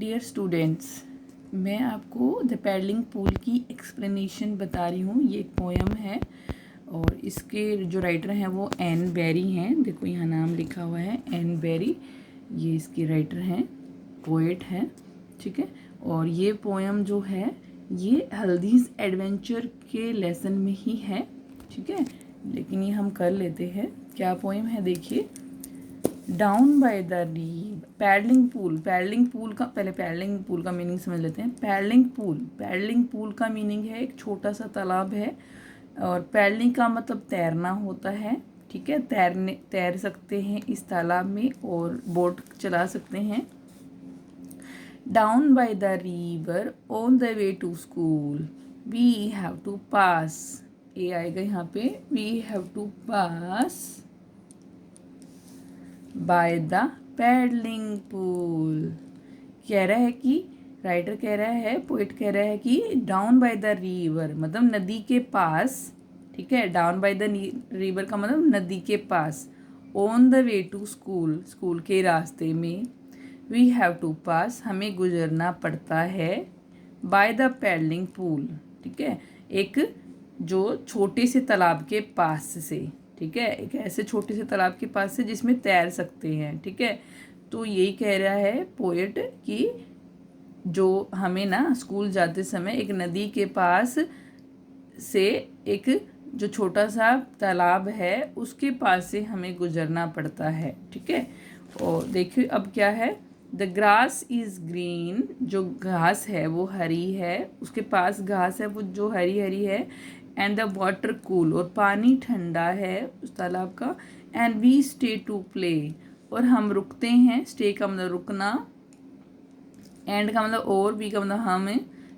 Dear students, मैं आपको the paddling pool की एक्सप्लेनेशन बता रही हूँ। ये एक पोएम है और इसके जो राइटर हैं वो एन बेरी हैं। देखो यहाँ नाम लिखा हुआ है एन बेरी, ये इसके राइटर हैं, पोएट हैं, ठीक है। और ये पोएम जो है ये हल्दीज़ एडवेंचर के लेसन में ही है, ठीक है। लेकिन ये हम कर लेते हैं। क्या पोएम है देखिए। Down by the river, paddling pool. Paddling pool का पहले पैडलिंग पूल का मीनिंग समझ लेते हैं। पैडलिंग पूल का मीनिंग है एक छोटा सा तालाब है और पैडलिंग का मतलब तैरना होता है, ठीक है। तैर सकते हैं इस तालाब में और बोट चला सकते हैं। Down by the river on the way to school we have to pass, ये आएगा यहाँ पे, we have to pass by the paddling pool. कह रहा है कि राइटर कह रहा है, पोइट कह रहा है कि डाउन बाय द रिवर मतलब नदी के पास, ठीक है। डाउन बाय द रिवर का मतलब नदी के पास। On the way to school, school के रास्ते में। वी हैव टू पास, हमें गुजरना पड़ता है। बाय द पैडलिंग पूल, ठीक है, एक जो छोटे से तालाब के पास से, ठीक है, एक ऐसे छोटे से तालाब के पास से जिसमें तैर सकते हैं, ठीक है। तो यही कह रहा है पोएट कि जो हमें ना स्कूल जाते समय एक नदी के पास से एक जो छोटा सा तालाब है उसके पास से हमें गुजरना पड़ता है, ठीक है। और देखिए अब क्या है, द ग्रास इज़ ग्रीन, जो घास है वो हरी है, उसके पास घास है वो जो हरी हरी है। एंड द वाटर कूल, और पानी ठंडा है उस तालाब का। And we stay to play, और हम रुकते हैं। स्टे का मतलब रुकना, एंड का मतलब और, बी का मतलब हम,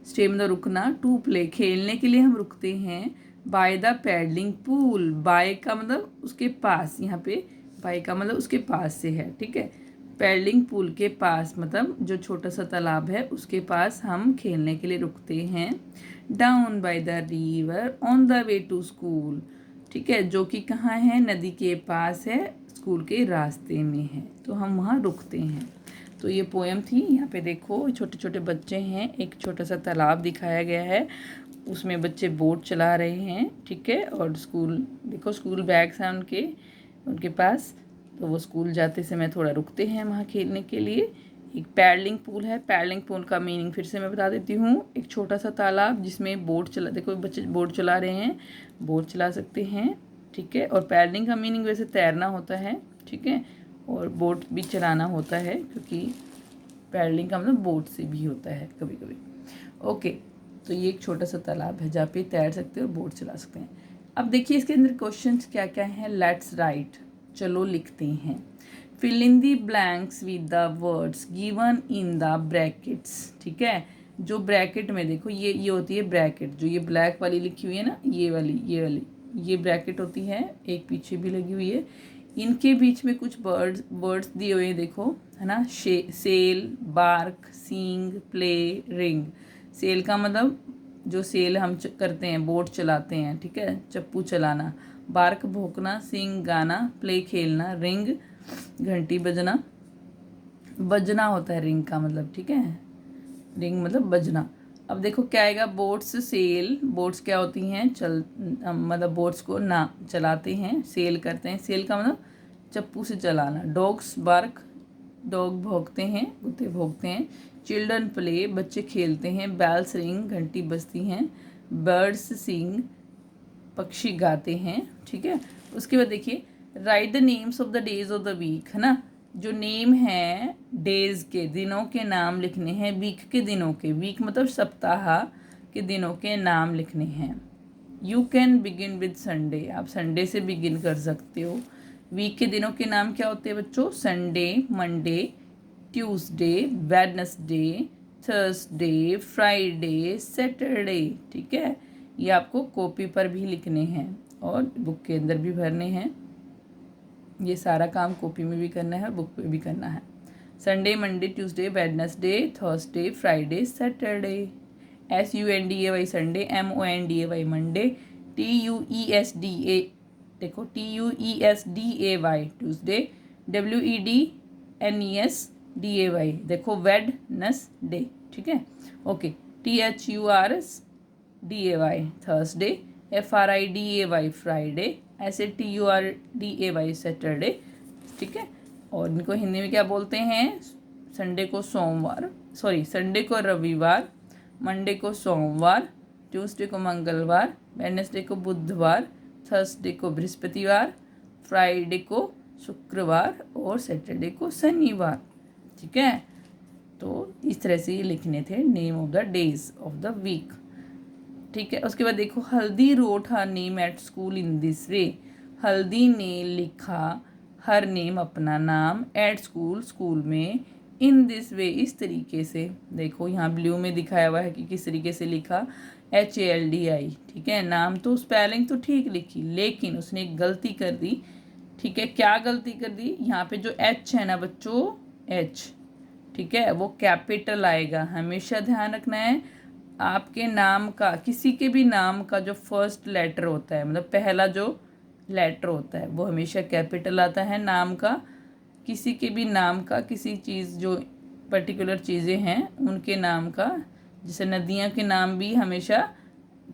स्टे मतलब रुकना, टू प्ले खेलने के लिए हम रुकते हैं। By the paddling pool, by का मतलब उसके पास, यहाँ पे बाय का मतलब उसके पास से है, ठीक है। पैडलिंग पूल के पास मतलब जो छोटा सा तालाब है उसके पास हम खेलने के लिए रुकते हैं। Down by the river on the way to school, ठीक है, जो कि कहाँ है, नदी के पास है, स्कूल के रास्ते में है, तो हम वहाँ रुकते हैं। तो ये पोएम थी। यहाँ पे देखो छोटे छोटे बच्चे हैं, एक छोटा सा तालाब दिखाया गया है, उसमें बच्चे बोट चला रहे हैं, ठीक है। और स्कूल देखो, स्कूल बैग्स हैं उनके पास, तो वो स्कूल जाते समय थोड़ा रुकते हैं वहाँ खेलने के लिए। एक पैडलिंग पूल है। पैडलिंग पूल का मीनिंग फिर से मैं बता देती हूँ, एक छोटा सा तालाब जिसमें बोट चला, देखो बच्चे बोट चला रहे हैं, बोट चला सकते हैं, ठीक है। और पैडलिंग का मीनिंग वैसे तैरना होता है, ठीक है, और बोट भी चलाना होता है, क्योंकि पैडलिंग का मतलब बोट से भी होता है कभी कभी। ओके, तो ये एक छोटा सा तालाब है जहाँ पे तैर सकते हैं और बोट चला सकते हैं। अब देखिए इसके अंदर क्वेश्चंस क्या क्या हैं। लेट्स राइट, चलो लिखते हैं। Fill in the blanks with the words given in the brackets, ठीक है। जो ब्रैकेट में देखो, ये होती है ब्रैकेट, जो ये ब्लैक वाली लिखी हुई है ना, ये ब्रैकेट होती है, एक पीछे भी लगी हुई है। इनके बीच में कुछ वर्ड्स दिए हुए हैं, देखो, है ना। सेल, बार्क, सींग, प्ले, रिंग। सेल का मतलब जो सेल हम करते हैं, बोट चलाते हैं, ठीक है, चप्पू चलाना। बार्क भौंकना, सींग गाना, प्ले खेलना, रिंग घंटी बजना, बजना होता है रिंग का मतलब, ठीक है, रिंग मतलब बजना। अब देखो क्या आएगा, बोट्स सेल, बोट्स क्या होती हैं, मतलब बोट्स को ना चलाते हैं, सेल करते हैं, सेल का मतलब चप्पू से चलाना। डॉग्स बार्क, डॉग भौंकते हैं, कुत्ते भौंकते हैं। चिल्ड्रन प्ले, बच्चे खेलते हैं। बेल्स रिंग, घंटी बजती हैं। बर्ड्स सिंग, पक्षी गाते हैं, ठीक है। उसके बाद देखिए, write the names of the days of the week, है ना। जो नेम है डेज के, दिनों के नाम लिखने हैं, वीक के दिनों के, वीक मतलब सप्ताह के दिनों के नाम लिखने हैं। You can begin with Sunday, आप संडे से बिगिन कर सकते हो। वीक के दिनों के नाम क्या होते हैं बच्चों, Sunday, Monday, Tuesday, Wednesday, Thursday, Friday, Saturday, ठीक है। ये आपको कॉपी पर भी लिखने हैं और बुक के अंदर भी भरने हैं। ये सारा काम कॉपी में भी करना है और बुक पे भी करना है। Sunday, Monday, Tuesday, Wednesday, Thursday, Friday, Saturday. SUNDAY Sunday, MONDAY Monday, TUESDA, देखो TUESDAY ट्यूसडे, WEDNES DAY, देखो वेडनेसडे, ठीक है। Okay, THURSDAY Thursday, FRIDAY Friday, SATURDAY Saturday, ठीक है। और इनको हिंदी में क्या बोलते हैं? संडे को सोमवार, सॉरी संडे को रविवार, मंडे को सोमवार, ट्यूसडे को मंगलवार, वेडनेसडे को बुधवार, थर्सडे को बृहस्पतिवार, फ्राइडे को शुक्रवार और सैटरडे को शनिवार, ठीक है। तो इस तरह से ये लिखने थे name of the days of the week, ठीक है। उसके बाद देखो, Haldi wrote her name at school in this way. Haldi ने लिखा हर नेम अपना नाम, एट स्कूल स्कूल में, इन दिस वे इस तरीके से। देखो यहाँ ब्लू में दिखाया हुआ है कि किस तरीके से लिखा, HALDI, ठीक है। नाम तो स्पेलिंग तो ठीक लिखी, लेकिन उसने एक गलती कर दी, ठीक है। क्या गलती कर दी? यहाँ पे जो H है ना बच्चों, H, ठीक है, वो कैपिटल आएगा। हमेशा ध्यान रखना है, आपके नाम का, किसी के भी नाम का जो फर्स्ट लेटर होता है, मतलब पहला जो लेटर होता है, वो हमेशा कैपिटल आता है नाम का। किसी के भी नाम का, किसी चीज़ जो पर्टिकुलर चीज़ें हैं उनके नाम का, जैसे नदियाँ के नाम भी हमेशा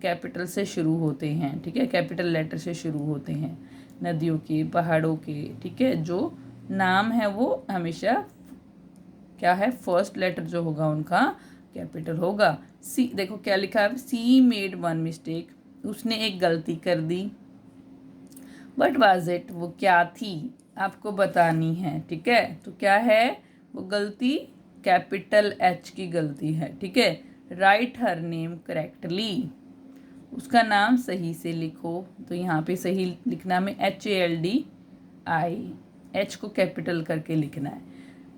कैपिटल से शुरू होते हैं, ठीक है, कैपिटल लेटर से शुरू होते हैं, नदियों के, पहाड़ों के, ठीक है। जो नाम है वो हमेशा क्या है, फर्स्ट लेटर जो होगा उनका कैपिटल होगा। सी, देखो क्या लिखा है, सी मेड वन मिस्टेक, उसने एक गलती कर दी। बट वाज इट, वो क्या थी, आपको बतानी है, ठीक है। तो क्या है वो गलती? कैपिटल H की गलती है, ठीक है। राइट हर नेम करेक्टली, उसका नाम सही से लिखो। तो यहाँ पे सही लिखना में HALDI, H को कैपिटल करके लिखना है।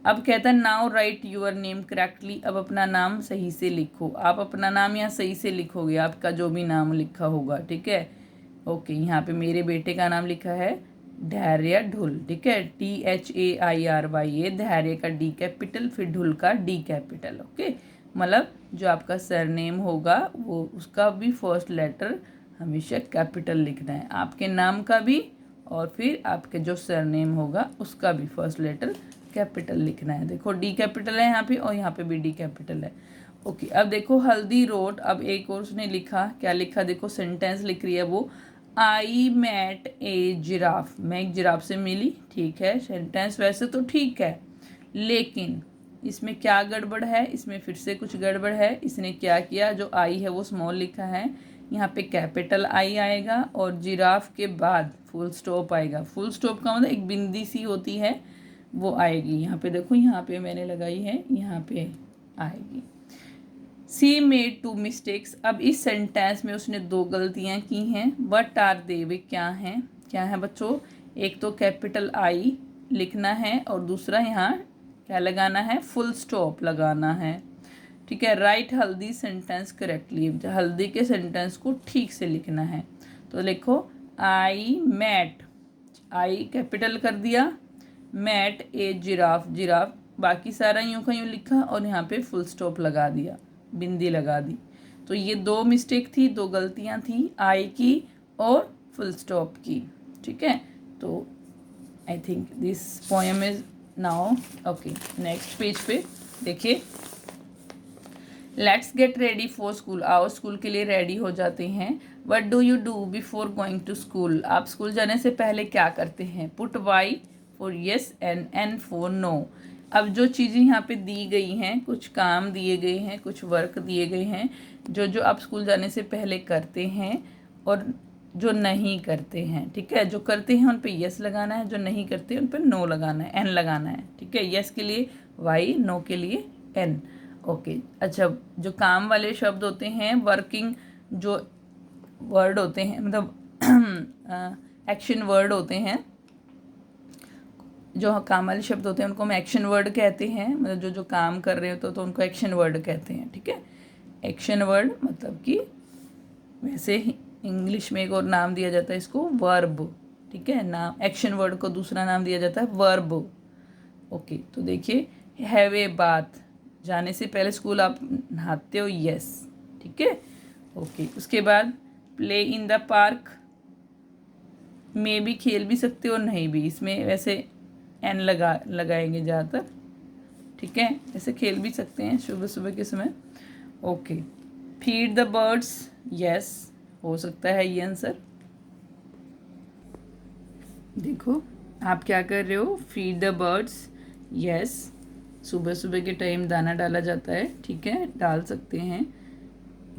अब कहता है now write your name correctly, अब अपना नाम सही से लिखो। आप अपना नाम यहाँ सही से लिखोगे, आपका जो भी नाम लिखा होगा, ठीक है। ओके, यहाँ पे मेरे बेटे का नाम लिखा है धैर्य ढुल, ठीक है, THAIRY, धैर्य का D कैपिटल, फिर ढुल का D कैपिटल, ओके। मतलब जो आपका सरनेम होगा वो, उसका भी फर्स्ट लेटर हमेशा कैपिटल लिखना है, आपके नाम का भी, और फिर आपके जो सरनेम होगा उसका भी फर्स्ट लेटर कैपिटल लिखना है। देखो D कैपिटल है यहाँ पे, और यहाँ पे भी D कैपिटल है। ओके, अब देखो हल्दी रोट, अब एक और उसने लिखा, क्या लिखा देखो, सेंटेंस लिख रही है वो, आई मैट ए जिराफ, मैं एक जिराफ से मिली, ठीक है। सेंटेंस वैसे तो ठीक है, लेकिन इसमें क्या गड़बड़ है, इसमें फिर से कुछ गड़बड़ है। इसने क्या किया, जो आई है वो स्मॉल लिखा है, यहाँ पे कैपिटल आई आएगा, और जिराफ के बाद फुल स्टॉप आएगा। फुल स्टॉप का मतलब एक बिंदी सी होती है, वो आएगी। यहाँ पे देखो, यहाँ पे मैंने लगाई है, यहाँ पे आएगी। सी मेड 2 मिस्टेक्स, अब इस सेंटेंस में उसने 2 गलतियां की हैं। बट आर दे, वे क्या हैं? क्या है बच्चों? एक तो कैपिटल आई लिखना है, और दूसरा यहाँ क्या लगाना है, फुल स्टॉप लगाना है, ठीक है। राइट हल्दी सेंटेंस करेक्टली, हल्दी के सेंटेंस को ठीक से लिखना है। तो लिखो आई मैट, आई कैपिटल कर दिया, मैट ए जिराफ, जिराफ बाकी सारा यूं का यूं लिखा, और यहाँ पे फुल स्टॉप लगा दिया, बिंदी लगा दी। तो ये 2 मिस्टेक थी, 2 गलतियाँ थी, आई की और फुल स्टॉप की, ठीक है। तो I think this poem is now okay. Next page पे देखिए, let's get ready for school, आओ स्कूल के लिए रेडी हो जाते हैं। What do you do before going to school, आप स्कूल जाने से पहले क्या करते हैं? Put Y for yes and N for no. अब जो चीज़ें यहाँ पे दी गई हैं, कुछ काम दिए गए हैं, कुछ वर्क दिए गए हैं, जो जो आप स्कूल जाने से पहले करते हैं और जो नहीं करते हैं, ठीक है। जो करते हैं उन पे यस लगाना है, जो नहीं करते उन पे नो लगाना है, एन लगाना है, ठीक है। यस के लिए वाई, नो के लिए एन, ओके। अच्छा, जो काम वाले शब्द होते हैं, वर्किंग जो वर्ड होते हैं, मतलब एक्शन वर्ड होते हैं, जो काम वाले शब्द होते हैं उनको हम एक्शन वर्ड कहते हैं। मतलब जो जो काम कर रहे हो तो उनको एक्शन वर्ड कहते हैं, ठीक है। एक्शन वर्ड मतलब कि वैसे इंग्लिश में एक और नाम दिया जाता है इसको, वर्ब, ठीक है। नाम एक्शन वर्ड को दूसरा नाम दिया जाता है वर्ब, ओके। तो देखिए, हैव ए बाथ, जाने से पहले स्कूल आप नहाते हो, यस, ठीक है, ओके। उसके बाद प्ले इन द पार्क, में भी खेल भी सकते हो और नहीं भी, इसमें वैसे एन लगाएंगे ज़्यादातर, ठीक है, ऐसे खेल भी सकते हैं सुबह सुबह के समय। Okay, feed the birds, yes हो सकता है ये आंसर। देखो आप क्या कर रहे हो, फीड द बर्ड्स, यस सुबह सुबह के टाइम दाना डाला जाता है, ठीक है डाल सकते हैं।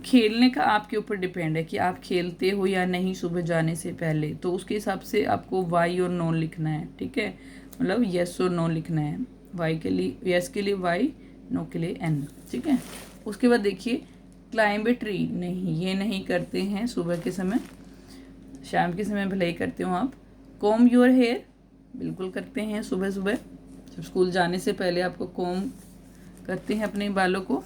खेलने का आपके ऊपर डिपेंड है कि आप खेलते हो या नहीं सुबह जाने से पहले, तो उसके हिसाब से आपको वाई और नो लिखना है, ठीक है, मतलब यस और नो लिखना है। वाई के लिए यस के लिए वाई, नो के लिए एन, ठीक है। उसके बाद देखिए क्लाइंब ए ट्री, नहीं ये नहीं करते हैं सुबह के समय, शाम के समय भले ही करते हो आप। कॉम योर हेयर, बिल्कुल करते हैं सुबह सुबह, जब स्कूल जाने से पहले आपको कॉम करते हैं अपने बालों को।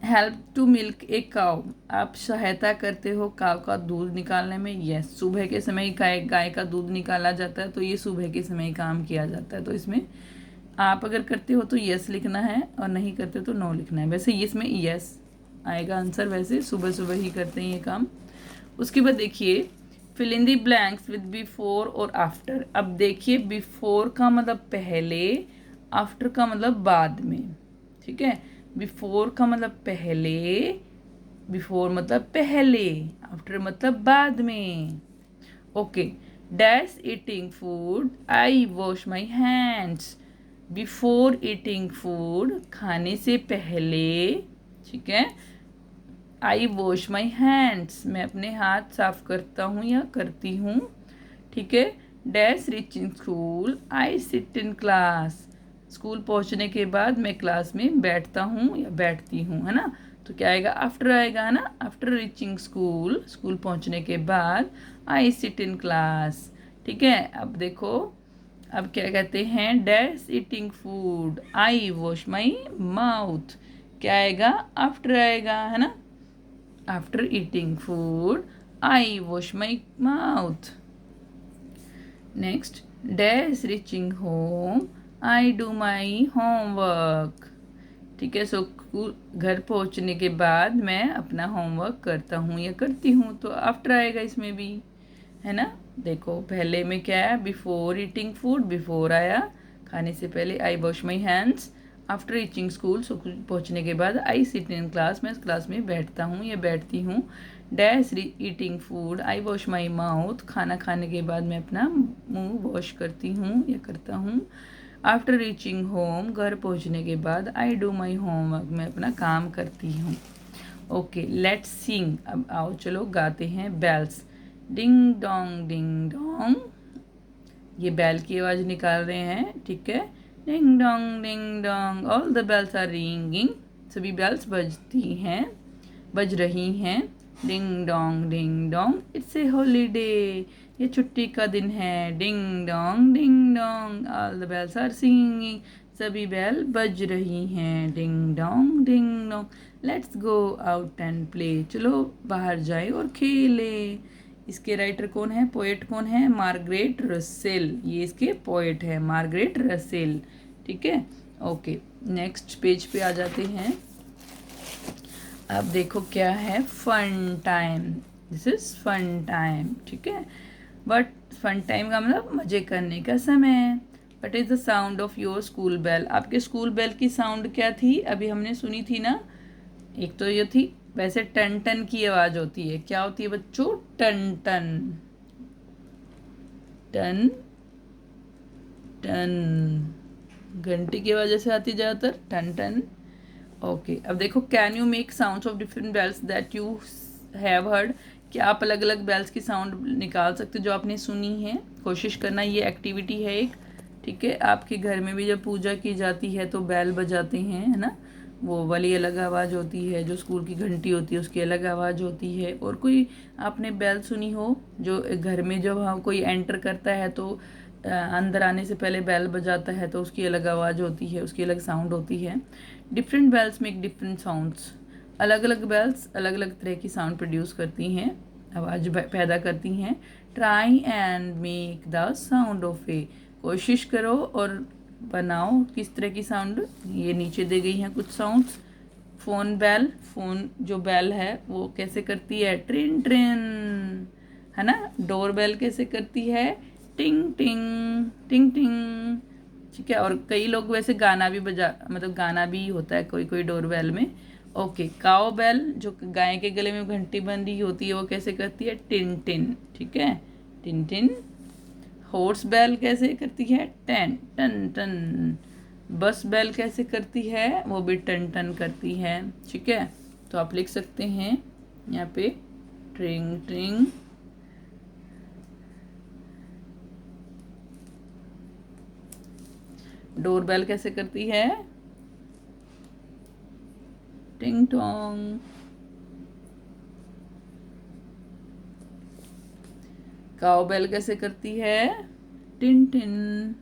Help to milk a cow, आप सहायता करते हो काव का दूध निकालने में, यस सुबह के समय ही गाय का दूध निकाला जाता है, तो ये सुबह के समय ही काम किया जाता है, तो इसमें आप अगर करते हो तो यस लिखना है और नहीं करते तो नो लिखना है। वैसे इसमें यस आएगा आंसर, वैसे सुबह सुबह ही करते हैं ये काम। उसके बाद देखिए fill in the blanks with before और आफ्टर। अब देखिए बिफोर का मतलब पहले, आफ्टर का मतलब बाद में, ठीक है। बिफोर का मतलब पहले, बिफोर मतलब पहले, आफ्टर मतलब बाद में। Okay, dash eating food I wash my hands, before eating food खाने से पहले, ठीक है, आई वॉश माई हैंड्स मैं अपने हाथ साफ करता हूँ या करती हूँ, ठीक है। Dash reaching school I sit in class, school पहुँचने के बाद मैं क्लास में बैठता हूँ या बैठती हूँ, है ना। तो क्या आएगा, आफ्टर आएगा, है ना। आफ्टर रीचिंग स्कूल, स्कूल पहुँचने के बाद आई सिट इन क्लास, ठीक है। अब देखो अब क्या कहते हैं, dash eating food I wash my mouth, क्या आएगा, आफ्टर आएगा, है ना। After eating food I wash my mouth. Next, dash reaching home I do my homework, ठीक है। सो घर पहुंचने के बाद मैं अपना होमवर्क करता हूँ या करती हूँ, तो आफ्टर आएगा इसमें भी, है ना। देखो पहले में क्या है, बिफोर ईटिंग फूड, बिफोर आया खाने से पहले, I wash my hands, after reaching school स्कूल पहुंचने के बाद, आई सिट इन क्लास मैं क्लास में बैठता हूँ या बैठती हूँ। Dash eating food I wash my mouth, खाना खाने के बाद मैं अपना मुंह वॉश करती हूँ या करता हूँ। आफ्टर रीचिंग होम, घर पहुँचने के बाद, आई डू माई होमवर्क मैं अपना काम करती हूँ। ओके, लेट्स सिंग, अब आओ चलो गाते हैं। बेल्स, डिंग डोंग, ये बैल की आवाज़ निकाल रहे हैं, ठीक है। Ding dong all the bells are ringing, सभी बेल्स बज रही हैं। Ding dong it's a holiday, ये छुट्टी का दिन है। Ding dong all the bells are singing, सभी बैल बज रही हैं। Ding dong let's go out and play, चलो बाहर जाए और खेले। इसके राइटर कौन है, पोएट कौन है, मार्गरेट रसेल, ये इसके पोएट है मार्गरेट रसेल, ठीक है। ओके, नेक्स्ट पेज पे आ जाते हैं। अब देखो क्या है, fun time, this is fun time, ठीक है। बट फन टाइम का मतलब मजे करने का समय। What is the sound of your school bell, आपके स्कूल बेल की साउंड क्या थी, अभी हमने सुनी थी ना। एक तो ये थी, वैसे टन टन की आवाज होती है, क्या होती है बच्चों, टन टन टन टन, घंटी की आवाज ऐसे आती ज़्यादातर, टन टन। ओके, अब देखो, can you make sounds of different bells that you have heard, क्या आप अलग अलग बेल्स की साउंड निकाल सकते हो जो आपने सुनी है। कोशिश करना, ये एक्टिविटी है एक, ठीक है। आपके घर में भी जब पूजा की जाती है तो बैल बजाते हैं, है ना, वो वाली अलग आवाज़ होती है, जो स्कूल की घंटी होती है उसकी अलग आवाज़ होती है। और कोई आपने बैल सुनी हो जो घर में जब हाँ कोई एंटर करता है तो अंदर आने से पहले बैल बजाता है, तो उसकी अलग आवाज़ होती है, उसकी अलग साउंड होती है। Different bells make different sounds, अलग अलग बेल्स अलग अलग तरह की साउंड प्रोड्यूस करती हैं, आवाज़ पैदा करती हैं। Try and make the sound of A, कोशिश करो और बनाओ किस तरह की साउंड। ये नीचे दे गई हैं कुछ साउंड्स। फ़ोन बेल, फ़ोन जो बेल है वो कैसे करती है, ट्रिन ट्रिन, है ना। डोर बेल कैसे करती है, टिंग टिंग टिंग टिंग। ठीक है। और कई लोग वैसे गाना भी बजा, मतलब गाना भी होता है कोई कोई डोरबेल में। ओके, काओ बेल जो गाय के गले में घंटी बंधी होती है वो कैसे करती है? टिन टिन, ठीक है, टिन टिन। हॉर्स बेल कैसे करती है? टन टन टन। बस बेल कैसे करती है? वो भी टन टन करती है, ठीक है। तो आप लिख सकते हैं यहाँ पे ट्रिंग ट्रिंग। डोरबेल कैसे करती है? टिंग टोंग। काऊ बेल कैसे करती है? टिन टिन।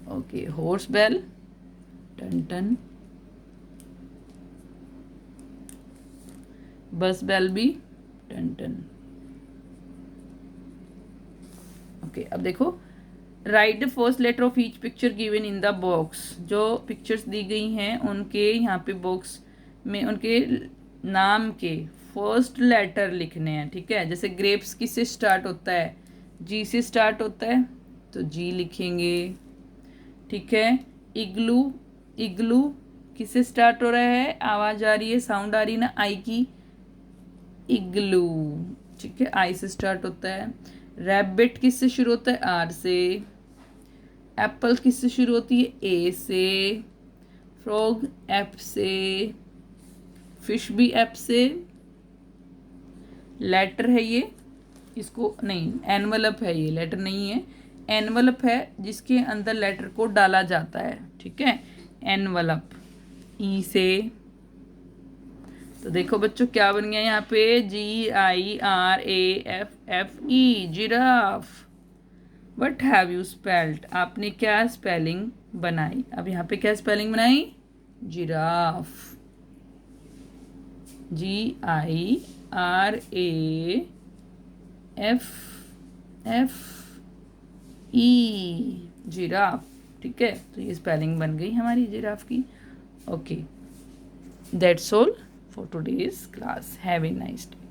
ओके, हॉर्स बेल टन टन। बस बेल भी टन टन। ओके, अब देखो, write the first letter of each picture given in the box. जो पिक्चर्स दी गई हैं उनके यहाँ पे बॉक्स में उनके नाम के फर्स्ट लेटर लिखने हैं, ठीक है। जैसे ग्रेप्स किससे स्टार्ट होता है? जी से स्टार्ट होता है, तो जी लिखेंगे, ठीक है। इग्लू, इग्लू किससे स्टार्ट हो रहा है? आवाज आ रही है, साउंड आ रही है ना आई की, इग्लू, ठीक है, आई से स्टार्ट होता है। रैबिट किससे शुरू होता है? आर से। एप्पल किससे शुरू होती है? ए से। फ्रॉग एफ से। फिश भी एफ से। लेटर है ये, इसको नहीं, एनवलप है ये, लेटर नहीं है, एनवलप है जिसके अंदर लेटर को डाला जाता है, ठीक है, एनवलप, ई से। तो देखो बच्चों क्या बन गया यहाँ पे? GIRAFFE, giraffe. What have you spelled? आपने क्या स्पेलिंग बनाई? अब यहाँ पे क्या स्पेलिंग बनाई? जिराफ, GIRAFFE, जिराफ, ठीक है। तो ये स्पेलिंग बन गई हमारी जिराफ की। Okay, that's all for today's class. Have a nice day.